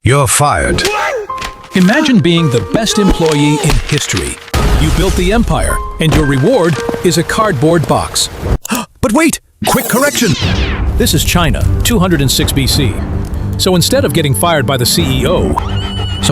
You're fired. Imagine being the best employee in history. You built the empire, and your reward is a cardboard box. But wait! Quick correction! This is China, 206 BC. So instead of getting fired by the CEO,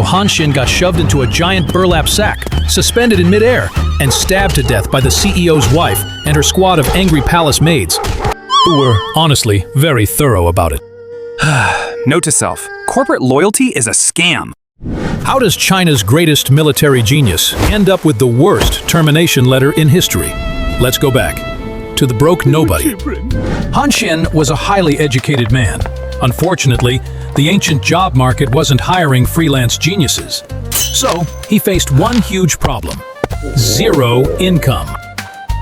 Han Xin got shoved into a giant burlap sack, suspended in midair, and stabbed to death by the CEO's wife and her squad of angry palace maids, who were, honestly, very thorough about it. Note to self, corporate loyalty is a scam. How does China's greatest military genius end up with the worst termination letter in history? Let's go back to the broke nobody. Han Xin was a highly educated man. Unfortunately, the ancient job market wasn't hiring freelance geniuses. So, he faced one huge problem: zero income.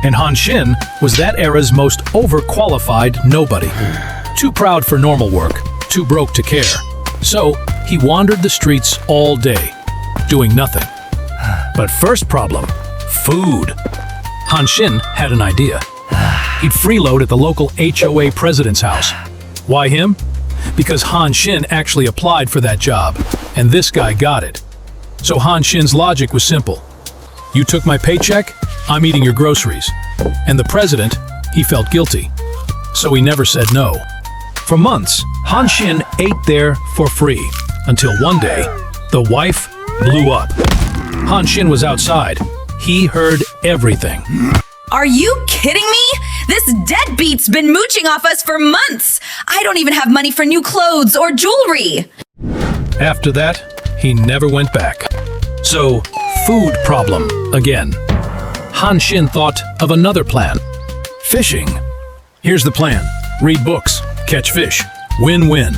And Han Xin was that era's most overqualified nobody. Too proud for normal work, too broke to care. So, he wandered the streets all day, doing nothing. But first problem, food. Han Xin had an idea. He'd freeload at the local HOA president's house. Why him? Because Han Xin actually applied for that job, and this guy got it. So Han Xin's logic was simple. You took my paycheck, I'm eating your groceries. And the president, he felt guilty. So he never said no. For months, Han Xin ate there for free, until one day, the wife blew up. Han Xin was outside. He heard everything. Are you kidding me? This deadbeat's been mooching off us for months. I don't even have money for new clothes or jewelry. After that, he never went back. So, food problem again. Han Xin thought of another plan. Fishing. Here's the plan. Read books, catch fish, win-win.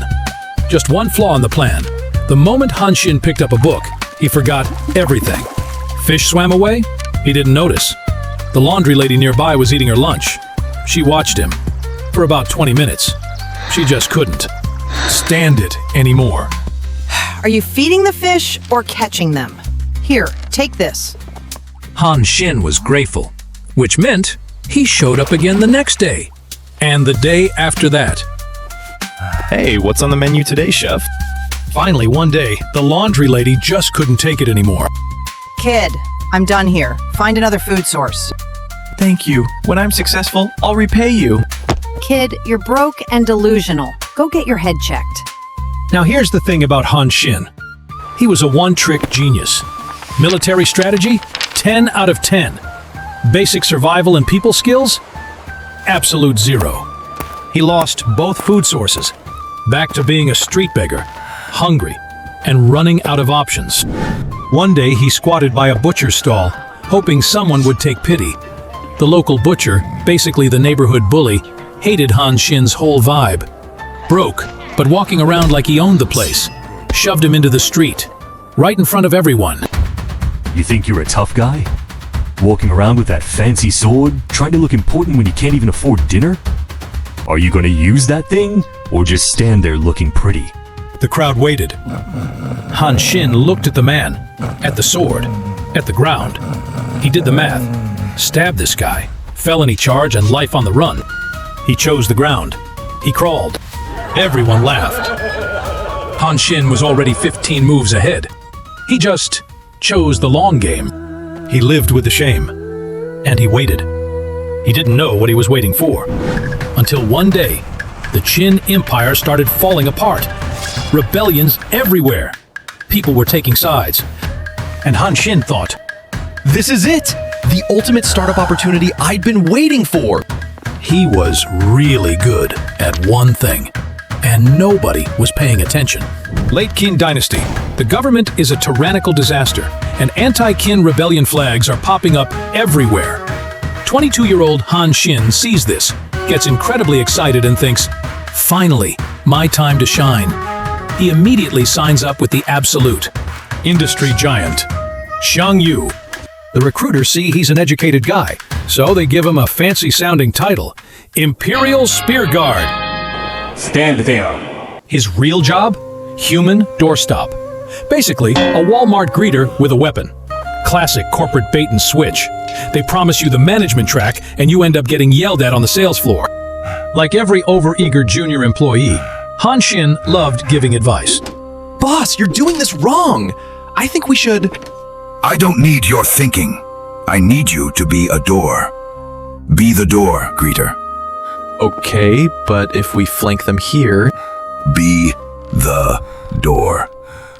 Just one flaw in the plan. The moment Han Xin picked up a book, he forgot everything. Fish swam away? He didn't notice. The laundry lady nearby was eating her lunch. She watched him. For about 20 minutes. She just couldn't stand it anymore. Are you feeding the fish or catching them? Here, take this. Han Xin was grateful, which meant he showed up again the next day. And the day after that. Hey, what's on the menu today, chef? Finally, one day, the laundry lady just couldn't take it anymore. Kid, I'm done here. Find another food source. Thank you. When I'm successful, I'll repay you. Kid, you're broke and delusional. Go get your head checked. Now here's the thing about Han Xin. He was a one-trick genius. Military strategy? 10 out of 10. Basic survival and people skills? Absolute zero. He lost both food sources. Back to being a street beggar, hungry, and running out of options. One day he squatted by a butcher's stall, hoping someone would take pity. The local butcher, basically the neighborhood bully, hated Han Xin's whole vibe. Broke, but walking around like he owned the place. Shoved him into the street, right in front of everyone. You think you're a tough guy? Walking around with that fancy sword, trying to look important when you can't even afford dinner? Are you gonna use that thing, or just stand there looking pretty? The crowd waited. Han Xin looked at the man, at the sword, at the ground. He did the math. Stabbed this guy. Felony charge and life on the run. He chose the ground. He crawled. Everyone laughed. Han Xin was already 15 moves ahead. He just chose the long game. He lived with the shame. And he waited. He didn't know what he was waiting for. Until one day, the Qin Empire started falling apart. Rebellions everywhere. People were taking sides. And Han Xin thought, This is it! The ultimate startup opportunity I'd been waiting for! he was really good at one thing, and nobody was paying attention. Late Qin dynasty. The government is a tyrannical disaster, and anti-Qin rebellion flags are popping up everywhere. 22-year-old Han Xin sees this, gets incredibly excited and thinks, finally, my time to shine. He immediately signs up with the absolute industry giant, Xiang Yu. The recruiters see he's an educated guy, so they give him a fancy-sounding title, Imperial Spear Guard. Stand there. His real job? Human Doorstop. Basically, a Walmart greeter with a weapon. Classic corporate bait and switch. They promise you the management track, and you end up getting yelled at on the sales floor. Like every overeager junior employee, Han Xin loved giving advice. Boss, you're doing this wrong. I think we should... I don't need your thinking. I need you to be a door. Be the door, greeter. Okay, but if we flank them here... Be the door.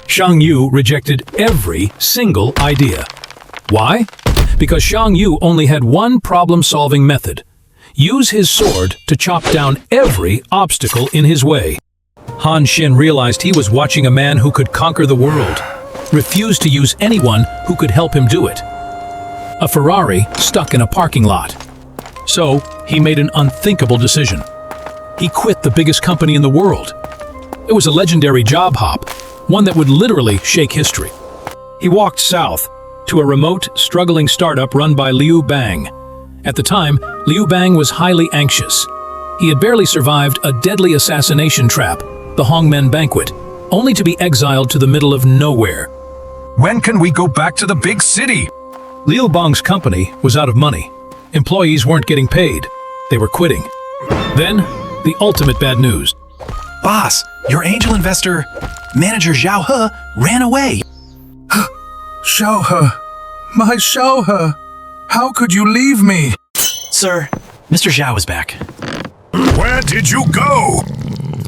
Xiang Yu rejected every single idea. Why? Because Xiang Yu only had one problem-solving method. Use his sword to chop down every obstacle in his way. Han Xin realized he was watching a man who could conquer the world, refused to use anyone who could help him do it. A Ferrari stuck in a parking lot. So, he made an unthinkable decision. He quit the biggest company in the world. It was a legendary job hop, one that would literally shake history. He walked south to a remote, struggling startup run by Liu Bang. At the time, Liu Bang was highly anxious. He had barely survived a deadly assassination trap, the Hongmen Banquet, only to be exiled to the middle of nowhere. When can we go back to the big city? Liu Bang's company was out of money. Employees weren't getting paid. They were quitting. Then, the ultimate bad news. Boss, your angel investor, manager Zhao He, ran away. Xiao He, my Xiao He, how could you leave me? Sir, Mr. Zhao is back. Where did you go?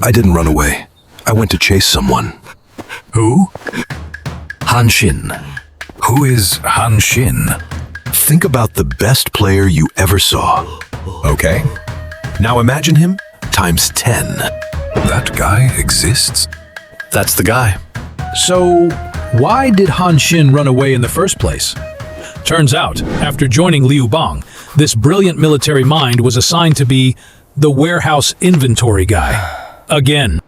I didn't run away. I went to chase someone. Who? Han Xin. Who is Han Xin? Think about the best player you ever saw. Okay. Now imagine him times 10. That guy exists? That's the guy. So, why did Han Xin run away in the first place? Turns out, after joining Liu Bang, this brilliant military mind was assigned to be the warehouse inventory guy. Again.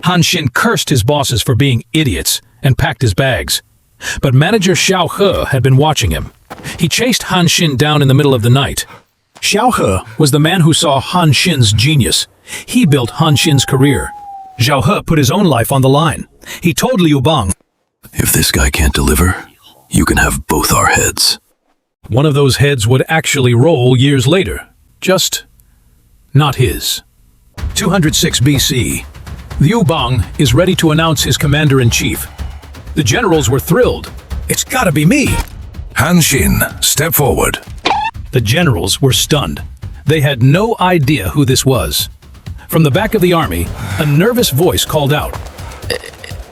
Han Xin cursed his bosses for being idiots and packed his bags. But manager Xiao He had been watching him. He chased Han Xin down in the middle of the night. Xiao He was the man who saw Han Xin's genius. He built Han Xin's career. Xiao He put his own life on the line. He told Liu Bang, If this guy can't deliver, you can have both our heads. one of those heads would actually roll years later. Just not his. 206 BC. Liu Bang is ready to announce his commander-in-chief. The generals were thrilled. It's gotta be me. Han Xin, step forward. The generals were stunned. They had no idea who this was. From the back of the army, a nervous voice called out.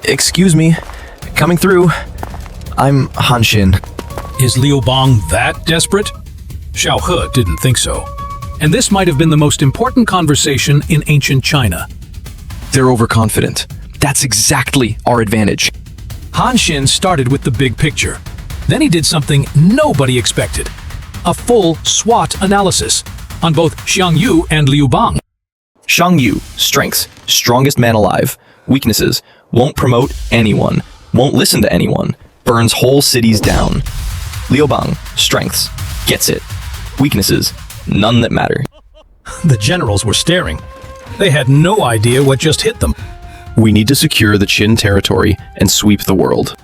Excuse me, coming through. I'm Han Xin. Is Liu Bang that desperate? Xiao He didn't think so. And this might have been the most important conversation in ancient China. They're overconfident. That's exactly our advantage. Han Xin started with the big picture. Then he did something nobody expected. A full SWOT analysis on both Xiang Yu and Liu Bang. Xiang Yu, strengths, strongest man alive. Weaknesses, won't promote anyone, won't listen to anyone, burns whole cities down. Liu Bang, strengths, gets it. Weaknesses, none that matter. The generals were staring. They had no idea what just hit them. We need to secure the Qin territory and sweep the world.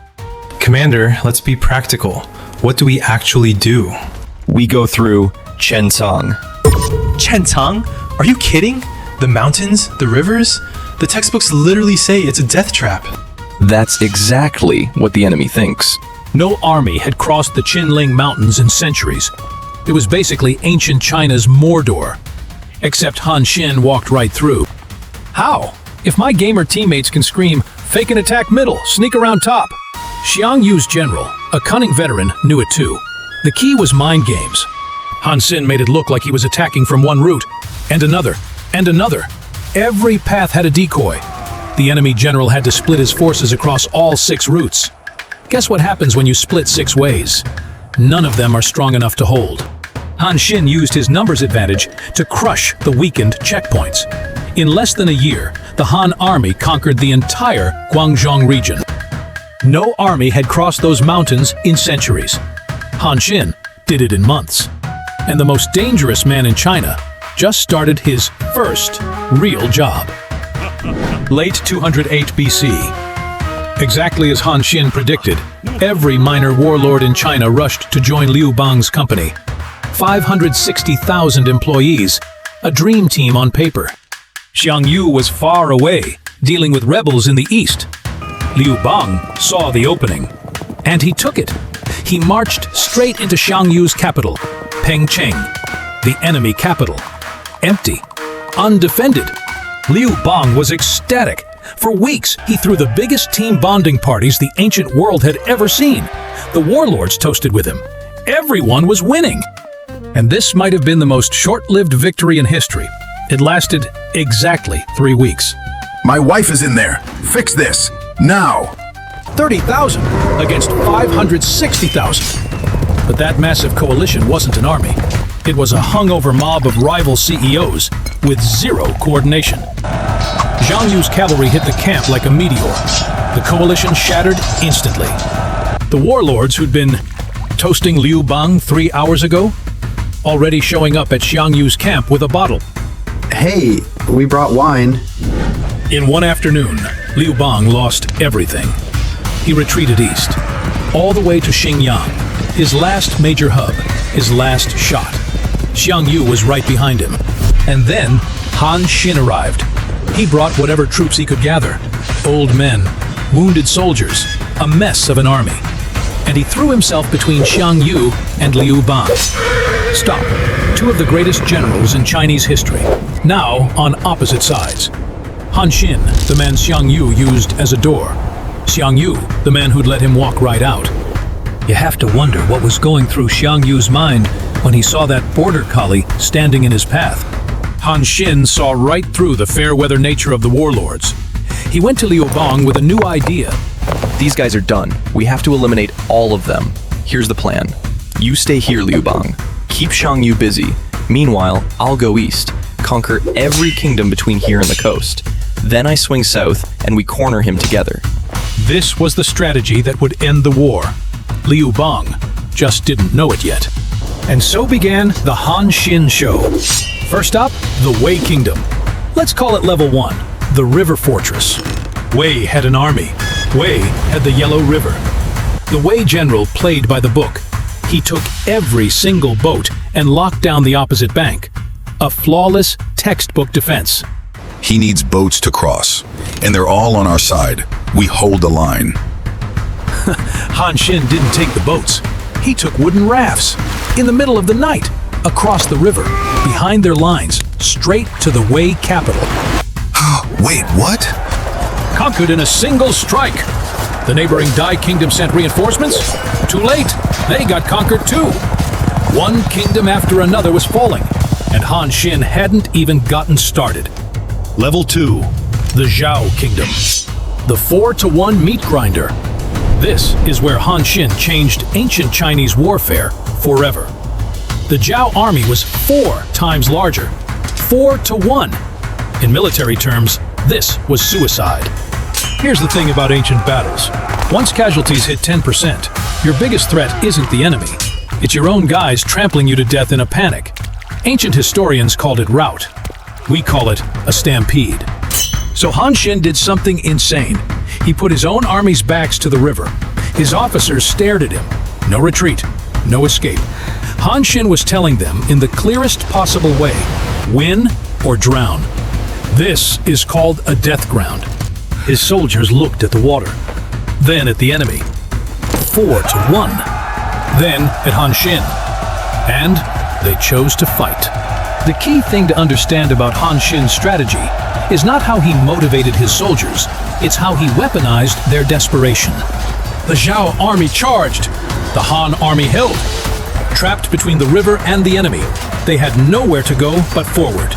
Commander, let's be practical. What do we actually do? We go through Chencang. Chencang? Are you kidding? The mountains? The rivers? The textbooks literally say it's a death trap. That's exactly what the enemy thinks. No army had crossed the Qinling Mountains in centuries. It was basically ancient China's Mordor. Except Han Xin walked right through. How? If my gamer teammates can scream, fake an attack middle, sneak around top. Xiang Yu's general, a cunning veteran, knew it too. The key was mind games. Han Xin made it look like he was attacking from one route, and another, and another. Every path had a decoy. The enemy general had to split his forces across all 6 routes. Guess what happens when you split 6 ways? None of them are strong enough to hold. Han Xin used his numbers advantage to crush the weakened checkpoints. In less than a year, the Han army conquered the entire Guangzhou region. No army had crossed those mountains in centuries. Han Xin did it in months. And the most dangerous man in China just started his first real job. Late 208 BC. Exactly as Han Xin predicted, every minor warlord in China rushed to join Liu Bang's company. 560,000 employees, a dream team on paper. Xiang Yu was far away, dealing with rebels in the east. Liu Bang saw the opening, and he took it. He marched straight into Xiang Yu's capital, Pengcheng, the enemy capital. Empty, undefended. Liu Bang was ecstatic. For weeks, he threw the biggest team bonding parties the ancient world had ever seen. The warlords toasted with him. Everyone was winning. And this might have been the most short-lived victory in history. It lasted exactly 3 weeks. My wife is in there. Fix this. Now. 30,000 against 560,000. But that massive coalition wasn't an army. It was a hungover mob of rival CEOs with zero coordination. Xiang Yu's cavalry hit the camp like a meteor. The coalition shattered instantly. The warlords who'd been toasting Liu Bang 3 hours ago, already showing up at Xiang Yu's camp with a bottle. Hey, we brought wine. In one afternoon, Liu Bang lost everything. He retreated east, all the way to Xingyang, his last major hub, his last shot. Xiang Yu was right behind him. And then Han Xin arrived. He brought whatever troops he could gather. Old men, wounded soldiers, a mess of an army. And he threw himself between Xiang Yu and Liu Bang. Stop. Two of the greatest generals in Chinese history, now on opposite sides. Han Xin, the man Xiang Yu used as a door. Xiang Yu, the man who'd let him walk right out. You have to wonder what was going through Xiang Yu's mind when he saw that border collie standing in his path. Han Xin saw right through the fair-weather nature of the warlords. He went to Liu Bang with a new idea. These guys are done. We have to eliminate all of them. Here's the plan. You stay here, Liu Bang. Keep Xiang Yu busy. Meanwhile, I'll go east, conquer every kingdom between here and the coast. Then I swing south, and we corner him together. This was the strategy that would end the war. Liu Bang just didn't know it yet. And so began the Han Xin show. First up, the Wei Kingdom. Let's call it level 1, the River Fortress. Wei had an army. Wei had the Yellow River. The Wei general played by the book. He took every single boat and locked down the opposite bank. A flawless textbook defense. He needs boats to cross, and they're all on our side. We hold the line. Han Xin didn't take the boats. He took wooden rafts in the middle of the night, across the river, behind their lines, straight to the Wei capital. Wait, what? Conquered in a single strike. The neighboring Dai kingdom sent reinforcements. Too late. They got conquered too. One kingdom after another was falling, and Han Xin hadn't even gotten started. Level 2, the Zhao Kingdom. The 4-to-1 meat grinder. This is where Han Xin changed ancient Chinese warfare forever. The Zhao army was 4 times larger. 4-to-1. In military terms, this was suicide. Here's the thing about ancient battles. Once casualties hit 10%, your biggest threat isn't the enemy. It's your own guys trampling you to death in a panic. Ancient historians called it rout. We call it a stampede. So Han Xin did something insane. He put his own army's backs to the river. His officers stared at him. No retreat, no escape. Han Xin was telling them in the clearest possible way, win or drown. This is called a death ground. His soldiers looked at the water, then at the enemy. 4-to-1. Then at Han Xin. And they chose to fight. The key thing to understand about Han Xin's strategy is not how he motivated his soldiers, it's how he weaponized their desperation. The Zhao army charged. The Han army held. Trapped between the river and the enemy, they had nowhere to go but forward.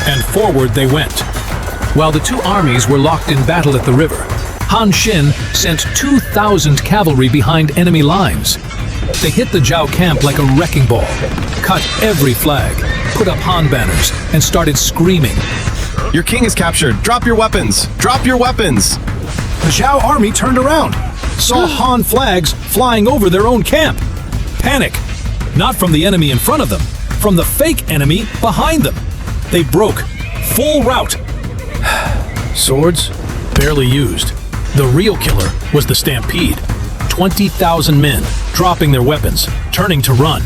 And forward they went. While the two armies were locked in battle at the river, Han Xin sent 2,000 cavalry behind enemy lines. They hit the Zhao camp like a wrecking ball, cut every flag, put up Han banners, and started screaming. Your king is captured. Drop your weapons. Drop your weapons. The Zhao army turned around, saw Han flags flying over their own camp. Panic. Not from the enemy in front of them, from the fake enemy behind them. They broke. Full rout. Swords? Barely used. The real killer was the stampede. 20,000 men dropping their weapons, turning to run,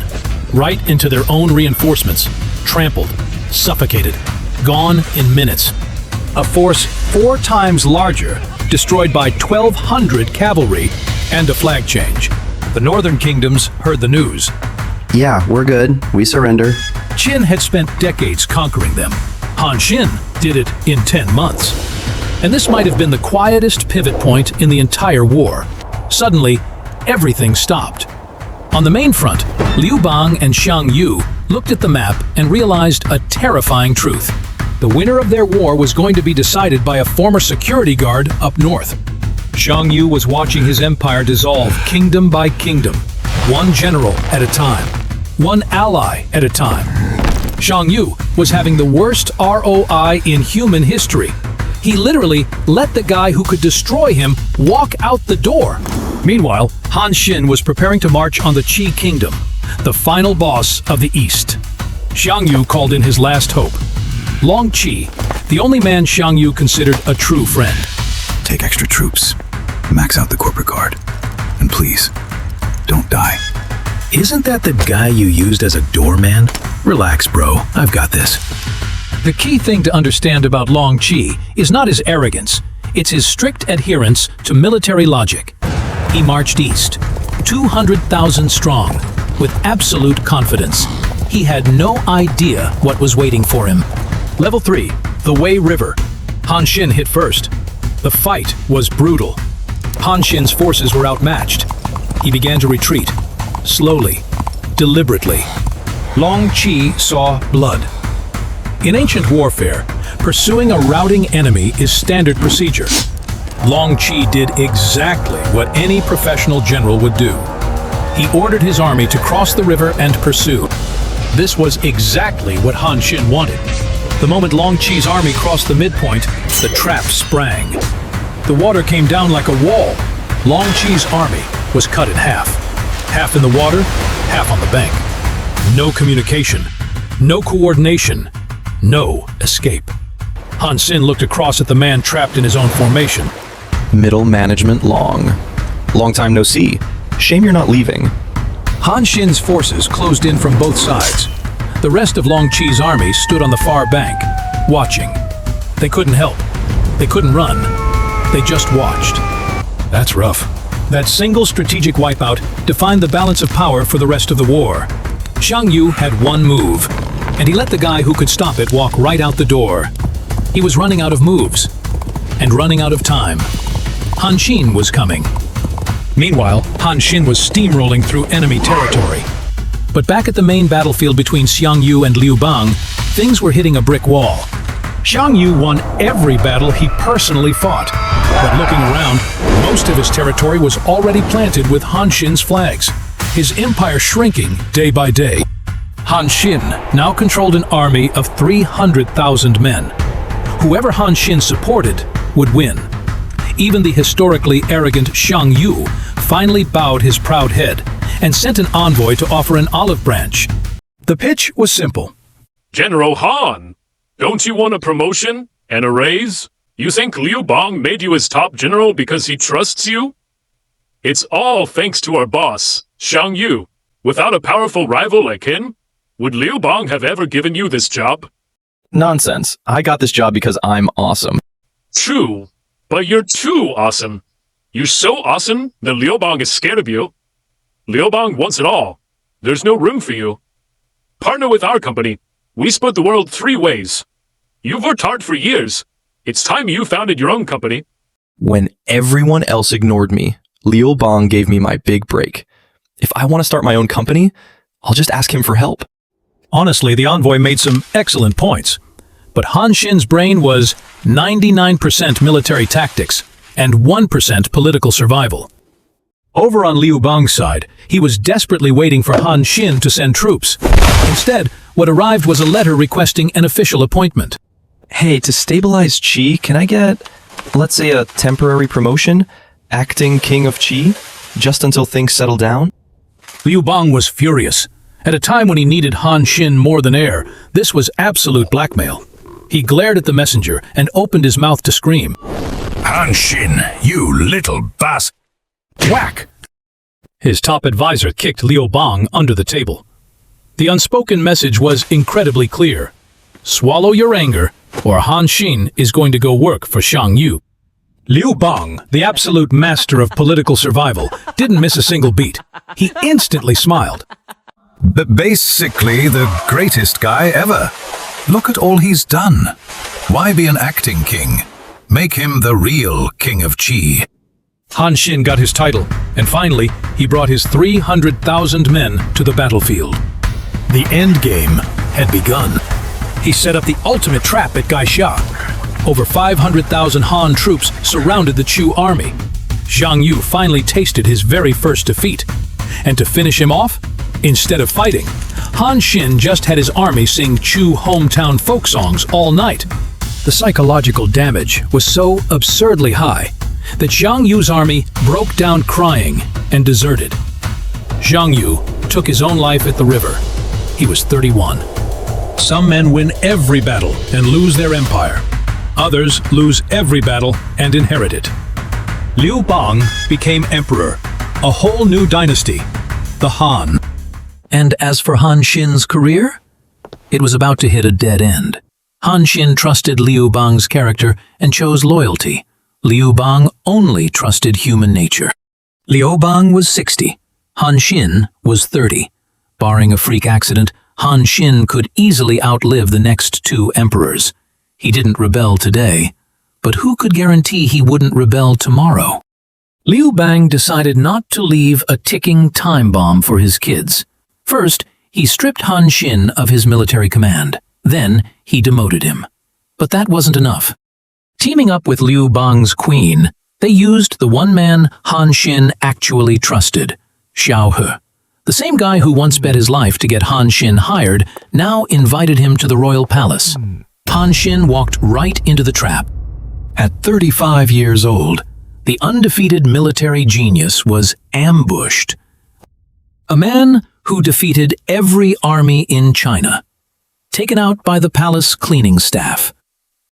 right into their own reinforcements, trampled, suffocated, gone in minutes. A force 4 times larger destroyed by 1,200 cavalry and a flag change. The northern kingdoms heard the news. Yeah, we're good. We surrender. Qin had spent decades conquering them. Han Xin did it in 10 months. And this might have been the quietest pivot point in the entire war. Suddenly, everything stopped. On the main front, Liu Bang and Xiang Yu looked at the map and realized a terrifying truth. The winner of their war was going to be decided by a former security guard up north. Xiang Yu was watching his empire dissolve kingdom by kingdom, one general at a time, one ally at a time. Xiang Yu was having the worst ROI in human history. He literally let the guy who could destroy him walk out the door. Meanwhile, Han Xin was preparing to march on the Qi kingdom, the final boss of the East. Xiang Yu called in his last hope. Long Qi, the only man Xiang Yu considered a true friend. Take extra troops. Max out the corporate guard. And please, don't die. Isn't that the guy you used as a doorman? Relax, bro. I've got this. The key thing to understand about Long Qi is not his arrogance. It's his strict adherence to military logic. He marched east, 200,000 strong, with absolute confidence. He had no idea what was waiting for him. Level 3, the Wei River. Han Xin hit first. The fight was brutal. Han Xin's forces were outmatched. He began to retreat, slowly, deliberately. Long Qi saw blood. In ancient warfare, pursuing a routing enemy is standard procedure. Long Qi did exactly what any professional general would do. He ordered his army to cross the river and pursue. This was exactly what Han Xin wanted. The moment Long Qi's army crossed the midpoint, the trap sprang. The water came down like a wall. Long Qi's army was cut in half. Half in the water, half on the bank. No communication, no coordination, no escape. Han Xin looked across at the man trapped in his own formation. Middle management Long. Long time no see. Shame you're not leaving. Han Xin's forces closed in from both sides. The rest of Long Qi's army stood on the far bank, watching. They couldn't help. They couldn't run. They just watched. That's rough. That single strategic wipeout defined the balance of power for the rest of the war. Xiang Yu had one move, and he let the guy who could stop it walk right out the door. He was running out of moves, and running out of time. Han Xin was coming. Meanwhile, Han Xin was steamrolling through enemy territory. But back at the main battlefield between Xiang Yu and Liu Bang, things were hitting a brick wall. Xiang Yu won every battle he personally fought, but looking around, most of his territory was already planted with Han Xin's flags, his empire shrinking day by day. Han Xin now controlled an army of 300,000 men. Whoever Han Xin supported would win. Even the historically arrogant Xiang Yu finally bowed his proud head and sent an envoy to offer an olive branch. The pitch was simple. General Han, don't you want a promotion and a raise? You think Liu Bang made you his top general because he trusts you? It's all thanks to our boss, Xiang Yu. Without a powerful rival like him, would Liu Bang have ever given you this job? Nonsense. I got this job because I'm awesome. True, but you're too awesome. You're so awesome that Liu Bang is scared of you. Liu Bang wants it all. There's no room for you. Partner with our company. We split the world 3 ways. You've worked hard for years. It's time you founded your own company. When everyone else ignored me, Liu Bang gave me my big break. If I want to start my own company, I'll just ask him for help. Honestly, the envoy made some excellent points. But Han Xin's brain was 99% military tactics and 1% political survival. Over on Liu Bang's side, he was desperately waiting for Han Xin to send troops. Instead, what arrived was a letter requesting an official appointment. Hey, to stabilize Qi, can I get, let's say, a temporary promotion? Acting King of Qi? Just until things settle down? Liu Bang was furious. At a time when he needed Han Xin more than air, this was absolute blackmail. He glared at the messenger and opened his mouth to scream. Han Xin, you little bas... Whack! His top advisor kicked Liu Bang under the table. The unspoken message was incredibly clear. Swallow your anger, or Han Xin is going to go work for Xiang Yu. Liu Bang, the absolute master of political survival, didn't miss a single beat. He instantly smiled. Basically the greatest guy ever. Look at all he's done. Why be an acting king? Make him the real king of Qi. Han Xin got his title, and finally, he brought his 300,000 men to the battlefield. The end game had begun. He set up the ultimate trap at Gaisha. Over 500,000 Han troops surrounded the Chu army. Zhang Yu finally tasted his very first defeat. And to finish him off, instead of fighting, Han Xin just had his army sing Chu hometown folk songs all night. The psychological damage was so absurdly high that Zhang Yu's army broke down crying and deserted. Zhang Yu took his own life at the river. He was 31. Some men win every battle and lose their empire. Others lose every battle and inherit it. Liu Bang became emperor, a whole new dynasty, the Han. And as for Han Xin's career, it was about to hit a dead end. Han Xin trusted Liu Bang's character and chose loyalty. Liu Bang only trusted human nature. Liu Bang was 60. Han Xin was 30. Barring a freak accident, Han Xin could easily outlive the next two emperors. He didn't rebel today, but who could guarantee he wouldn't rebel tomorrow? Liu Bang decided not to leave a ticking time bomb for his kids. First, he stripped Han Xin of his military command. Then, he demoted him. But that wasn't enough. Teaming up with Liu Bang's queen, they used the one man Han Xin actually trusted, Xiao He. The same guy who once bet his life to get Han Xin hired now invited him to the royal palace. Han Xin walked right into the trap. At 35 years old, the undefeated military genius was ambushed. A man who defeated every army in China. Taken out by the palace cleaning staff.